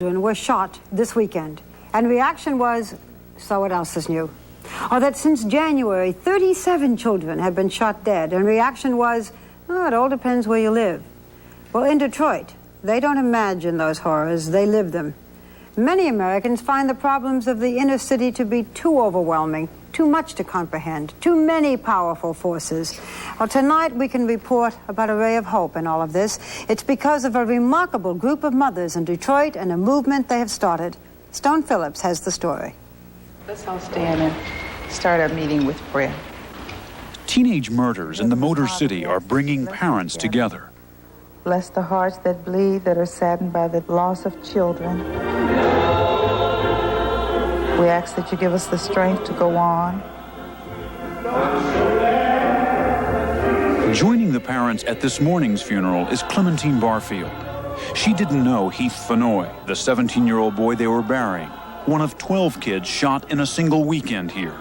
were shot this weekend, and reaction was, so what else is new? Or that since January, 37 children have been shot dead, and reaction was, oh, it all depends where you live. Well, in Detroit, they don't imagine those horrors, they live them. Many Americans find the problems of the inner city to be too overwhelming, too much to comprehend, too many powerful forces. Well, tonight we can report about a ray of hope in all of this. It's because of a remarkable group of mothers in Detroit and a movement they have started. Stone Phillips has the story. Let's all stand and start our meeting with prayer. Teenage murders in the Motor City are bringing parents together. Bless the hearts that bleed, that are saddened by the loss of children. We ask that you give us the strength to go on. Joining the parents at this morning's funeral is Clementine Barfield. She didn't know Heath Fenoy, the 17-year-old boy they were burying, one of 12 kids shot in a single weekend here.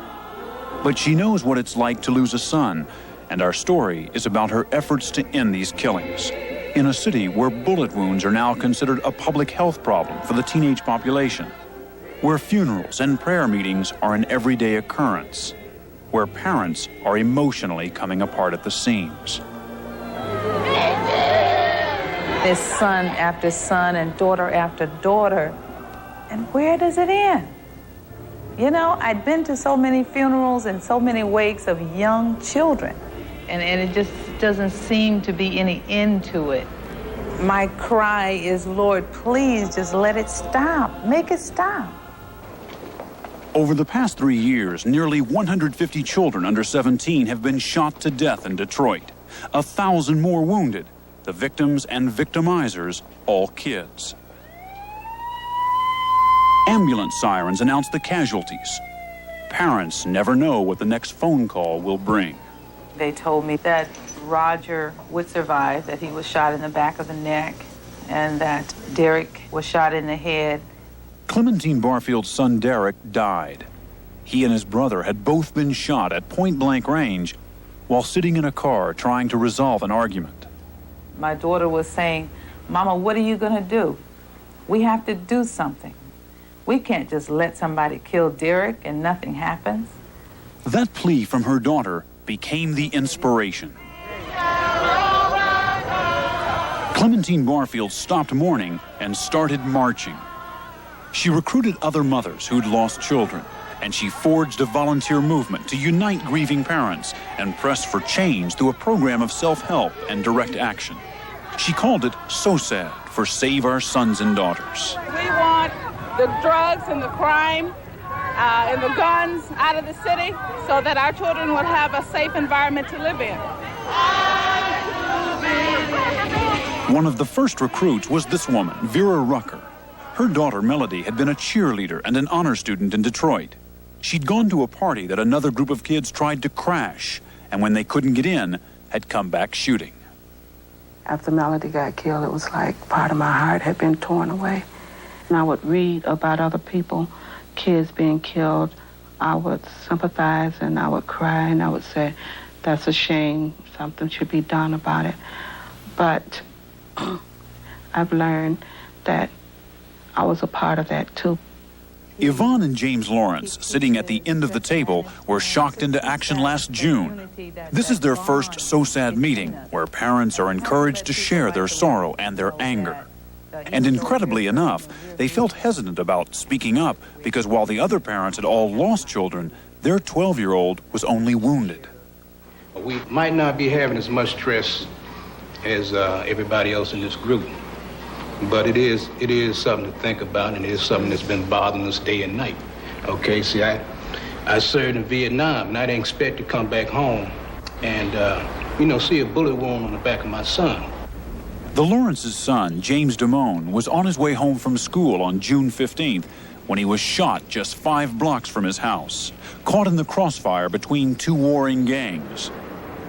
But she knows what it's like to lose a son, and our story is about her efforts to end these killings in a city where bullet wounds are now considered a public health problem for the teenage population, where funerals and prayer meetings are an everyday occurrence, where parents are emotionally coming apart at the seams. There's son after son and daughter after daughter. And where does it end? You know, I'd been to so many funerals and so many wakes of young children, and it just doesn't seem to be any end to it. My cry is, Lord, please just let it stop. Make it stop. Over the past 3 years, nearly 150 children under 17 have been shot to death in Detroit. 1,000 more wounded. The victims and victimizers, all kids. Ambulance sirens announce the casualties. Parents never know what the next phone call will bring. They told me that Roger would survive, that he was shot in the back of the neck, and that Derek was shot in the head. Clementine Barfield's son Derek died. He and his brother had both been shot at point-blank range while sitting in a car trying to resolve an argument. My daughter was saying, Mama, what are you going to do? We have to do something. We can't just let somebody kill Derek and nothing happens. That plea from her daughter became the inspiration. Clementine Barfield stopped mourning and started marching. She recruited other mothers who'd lost children, and she forged a volunteer movement to unite grieving parents and press for change through a program of self-help and direct action. She called it SOSAD, for Save Our Sons and Daughters. We want the drugs and the crime and the guns out of the city so that our children will have a safe environment to live in. One of the first recruits was this woman, Vera Rucker. Her daughter, Melody, had been a cheerleader and an honor student in Detroit. She'd gone to a party that another group of kids tried to crash, and when they couldn't get in, had come back shooting. After Melody got killed, it was like part of my heart had been torn away. And I would read about other people, kids being killed. I would sympathize and I would cry and I would say, that's a shame, something should be done about it. But I've learned that I was a part of that too. Yvonne and James Lawrence, sitting at the end of the table, were shocked into action last June. This is their first SOSAD meeting, where parents are encouraged to share their sorrow and their anger. And incredibly enough, they felt hesitant about speaking up because while the other parents had all lost children, their 12-year-old was only wounded. We might not be having as much stress as everybody else in this group. But it is something to think about, and it is something that's been bothering us day and night. Okay, see, I served in Vietnam, and I didn't expect to come back home and, see a bullet wound on the back of my son. The Lawrence's son, James Damone, was on his way home from school on June 15th when he was shot just 5 blocks from his house, caught in the crossfire between 2 warring gangs.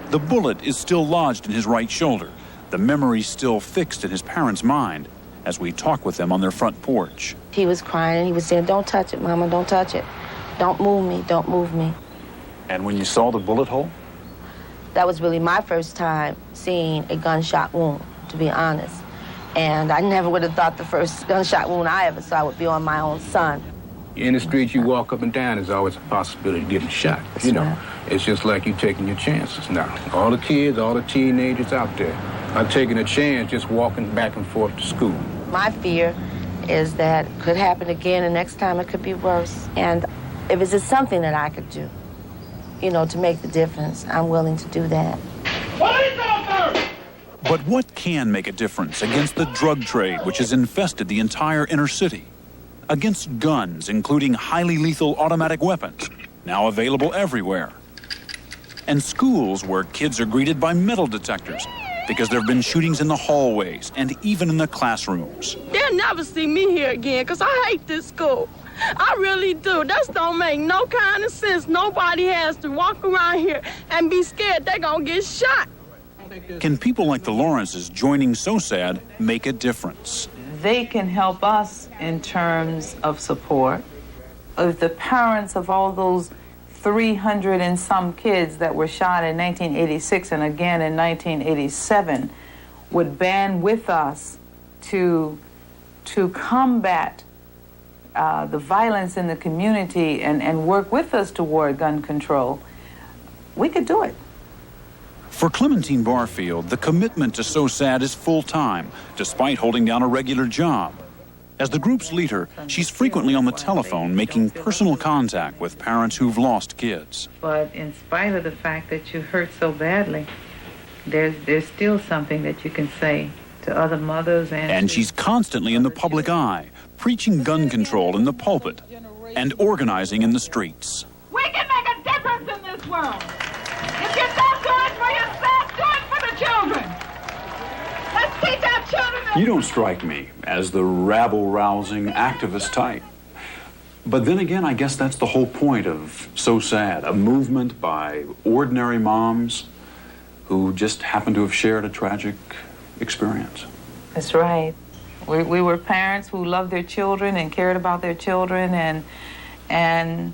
The bullet is still lodged in his right shoulder, the memory still fixed in his parents' mind, as we talk with them on their front porch. He was crying and he was saying, don't touch it, Mama, don't touch it. Don't move me, don't move me. And when you saw the bullet hole? That was really my first time seeing a gunshot wound, to be honest. And I never would have thought the first gunshot wound I ever saw would be on my own son. In the street you walk up and down, there's always a possibility of getting shot. You know, it's just like you taking your chances now. All the kids, all the teenagers out there are taking a chance just walking back and forth to school. My fear is that it could happen again, and next time it could be worse. And if it's just something that I could do, you know, to make the difference, I'm willing to do that. But what can make a difference against the drug trade, which has infested the entire inner city? Against guns, including highly lethal automatic weapons, now available everywhere. And schools where kids are greeted by metal detectors because there have been shootings in the hallways and even in the classrooms. They'll never see me here again because I hate this school. I really do. That don't make no kind of sense. Nobody has to walk around here and be scared they're going to get shot. Can people like the Lawrences joining SOSAD make a difference? They can help us in terms of support. If the parents of all those 300 and some kids that were shot in 1986 and again in 1987 would band with us to combat the violence in the community and work with us toward gun control, we could do it. For Clementine Barfield, the commitment to SOSAD is full-time, despite holding down a regular job. As the group's leader, she's frequently on the telephone making personal contact with parents who've lost kids. But in spite of the fact that you hurt so badly, there's still something that you can say to other mothers and she's constantly in the public eye, preaching gun control in the pulpit and organizing in the streets. We can make a difference in this world. If you don't do it for yourself, do it for the children. Let's teach our children. You don't strike me as the rabble-rousing activist type. But then again, I guess that's the whole point of SOSAD, a movement by ordinary moms who just happen to have shared a tragic experience. That's right. We were parents who loved their children and cared about their children and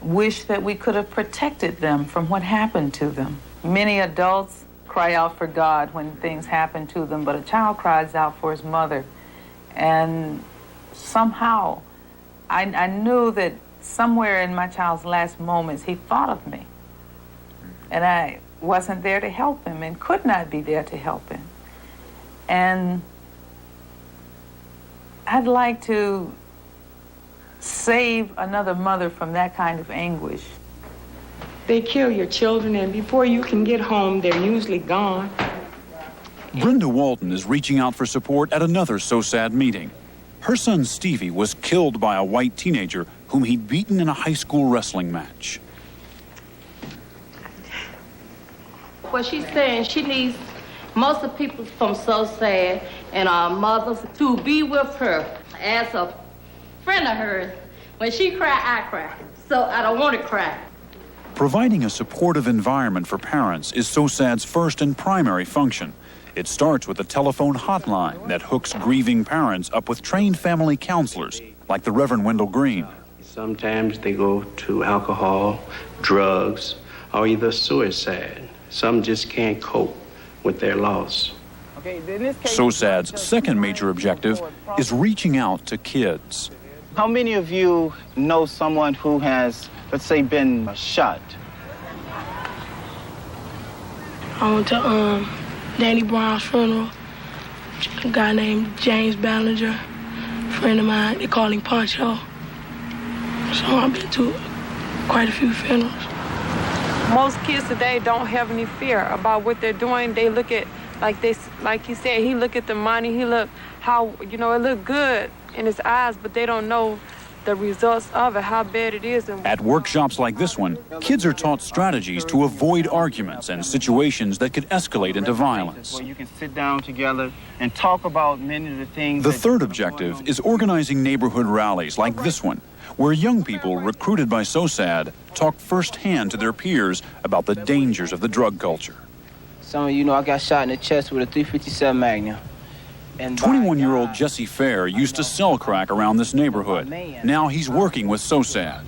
wished that we could have protected them from what happened to them. Many adults cry out for God when things happen to them, but a child cries out for his mother. And somehow, I knew that somewhere in my child's last moments, he thought of me. And I wasn't there to help him and could not be there to help him. And I'd like to save another mother from that kind of anguish. They kill your children, and before you can get home, they're usually gone. Brenda Walton is reaching out for support at another SOSAD meeting. Her son Stevie was killed by a white teenager whom he'd beaten in a high school wrestling match. What she's saying, she needs most of the people from SOSAD and our mothers to be with her as a friend of hers. When she cry, I cry. So I don't want to cry. Providing a supportive environment for parents is SOSAD's first and primary function. It starts with a telephone hotline that hooks grieving parents up with trained family counselors, like the Reverend Wendell Green. Sometimes they go to alcohol, drugs, or either suicide. Some just can't cope with their loss. SOSAD's second major objective is reaching out to kids. How many of you know someone who has, let's say, been shot? I went to Danny Brown's funeral. A guy named James Ballinger, a friend of mine, they call him Poncho. So I've been to quite a few funerals. Most kids today don't have any fear about what they're doing. They look at, like he said, he look at the money, he look how, it look good in his eyes, but they don't know the results of it, how bad it is. At workshops like this one, kids are taught strategies to avoid arguments and situations that could escalate into violence. Where you can sit down together and talk about many of the things. The third objective is organizing neighborhood rallies like this one, where young people recruited by SOSAD talk firsthand to their peers about the dangers of the drug culture. Some of you know I got shot in the chest with a .357 Magnum. 21-year-old Jesse Fair used to sell crack around this neighborhood. Now he's working with SOSAD.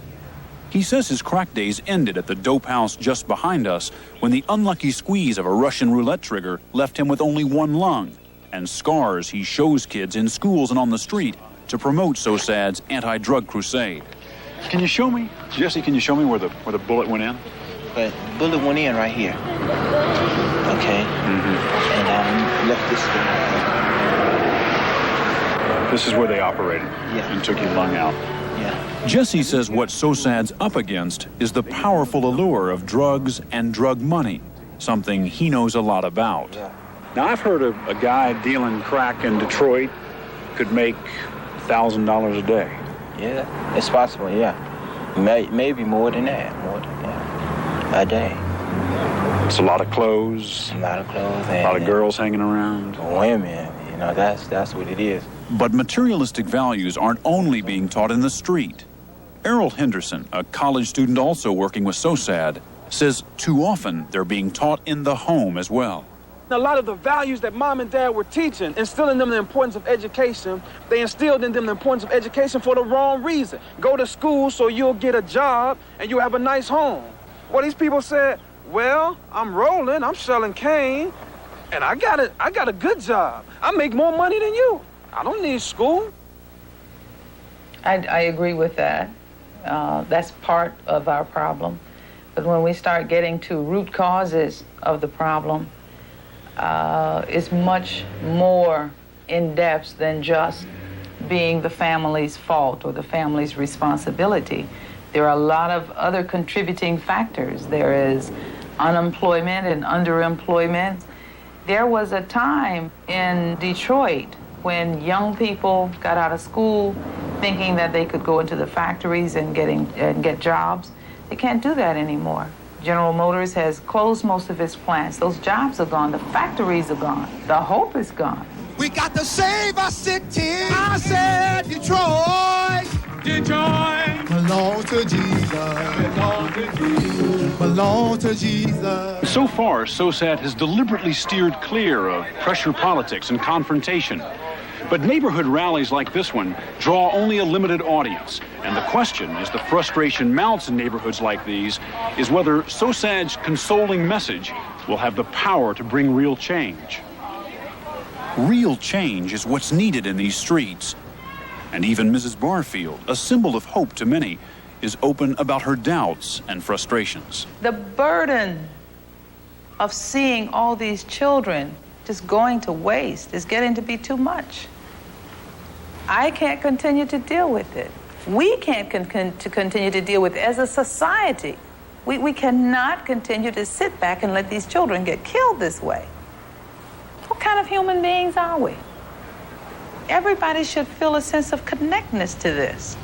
He says his crack days ended at the dope house just behind us when the unlucky squeeze of a Russian roulette trigger left him with only one lung and scars he shows kids in schools and on the street to promote SOSAD's anti-drug crusade. Can you show me, Jesse, can you show me where the bullet went in? But the bullet went in right here. Okay. And I left this thing. This is where they operated and took your lung out. Yeah. Jesse says what SOSAD's up against is the powerful allure of drugs and drug money, something he knows a lot about. Now, I've heard of a guy dealing crack in Detroit could make $1,000 a day. Yeah, it's possible, yeah. Maybe more than that, a day. It's a lot of clothes. A lot of clothes. A lot of girls hanging around. Women, you know, that's what it is. But materialistic values aren't only being taught in the street. Errol Henderson, a college student also working with SOSAD, says too often they're being taught in the home as well. A lot of the values that mom and dad were teaching, instilling in them the importance of education, they instilled in them the importance of education for the wrong reason. Go to school so you'll get a job and you'll have a nice home. Well, these people said, well, I'm rolling, I'm selling cane, and I got a good job. I make more money than you. I don't need school. I agree with that. That's part of our problem. But when we start getting to root causes of the problem, it's much more in depth than just being the family's fault or the family's responsibility. There are a lot of other contributing factors. There is unemployment and underemployment. There was a time in Detroit when young people got out of school thinking that they could go into the factories and get jobs. They can't do that anymore. General Motors has closed most of its plants. Those jobs are gone. The factories are gone. The hope is gone. We got to save our city. I said Detroit. Detroit. Belong to Jesus. Belong to Jesus. Belong to Jesus. So far, SOSAD has deliberately steered clear of pressure politics and confrontation. But neighborhood rallies like this one draw only a limited audience. And the question, as the frustration mounts in neighborhoods like these, is whether SOSAD's consoling message will have the power to bring real change. Real change is what's needed in these streets. And even Mrs. Barfield, a symbol of hope to many, is open about her doubts and frustrations. The burden of seeing all these children just going to waste is getting to be too much. I can't continue to deal with it. We can't continue to deal with it as a society. We cannot continue to sit back and let these children get killed this way. What kind of human beings are we? Everybody should feel a sense of connectedness to this.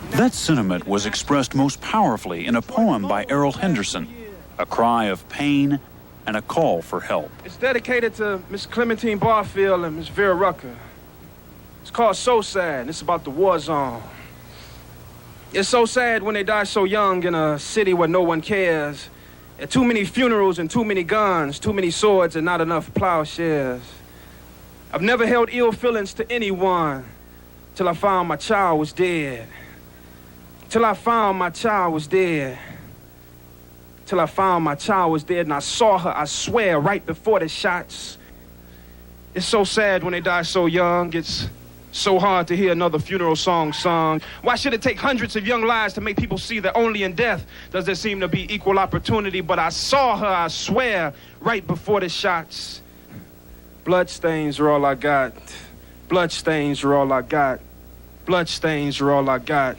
That sentiment was expressed most powerfully in a poem by Errol Henderson, a cry of pain and a call for help. It's dedicated to Miss Clementine Barfield and Miss Vera Rucker. It's called So Sad, and it's about the war zone. It's so sad when they die so young in a city where no one cares. There are too many funerals and too many guns, too many swords and not enough plowshares. I've never held ill feelings to anyone till I found my child was dead. Till I found my child was dead. Till I found my child was dead and I saw her, I swear, right before the shots. It's so sad when they die so young. It's so hard to hear another funeral song sung. Why should it take hundreds of young lives to make people see that only in death does there seem to be equal opportunity? But I saw her, I swear, right before the shots. Bloodstains are all I got. Bloodstains are all I got. Bloodstains are all I got.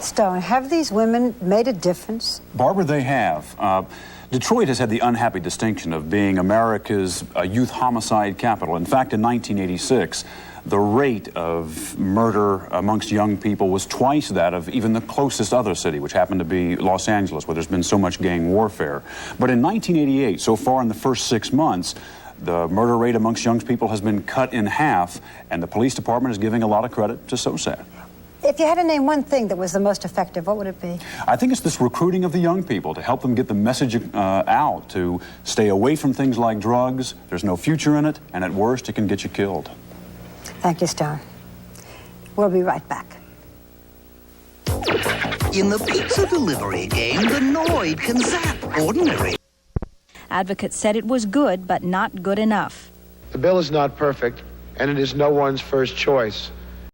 Stone, have these women made a difference? Barbara, they have. Detroit has had the unhappy distinction of being America's youth homicide capital. In fact, in 1986, the rate of murder amongst young people was twice that of even the closest other city, which happened to be Los Angeles, where there's been so much gang warfare. But in 1988, so far in the first 6 months, the murder rate amongst young people has been cut in half, and the police department is giving a lot of credit to SOSAD. If you had to name one thing that was the most effective, what would it be? I think it's this recruiting of the young people to help them get the message out, to stay away from things like drugs. There's no future in it, and at worst, it can get you killed. Thank you, Stone. We'll be right back. In the pizza delivery game, the Noid can zap ordinary Advocates said it was good, but not good enough. The bill is not perfect, and it is no one's first choice.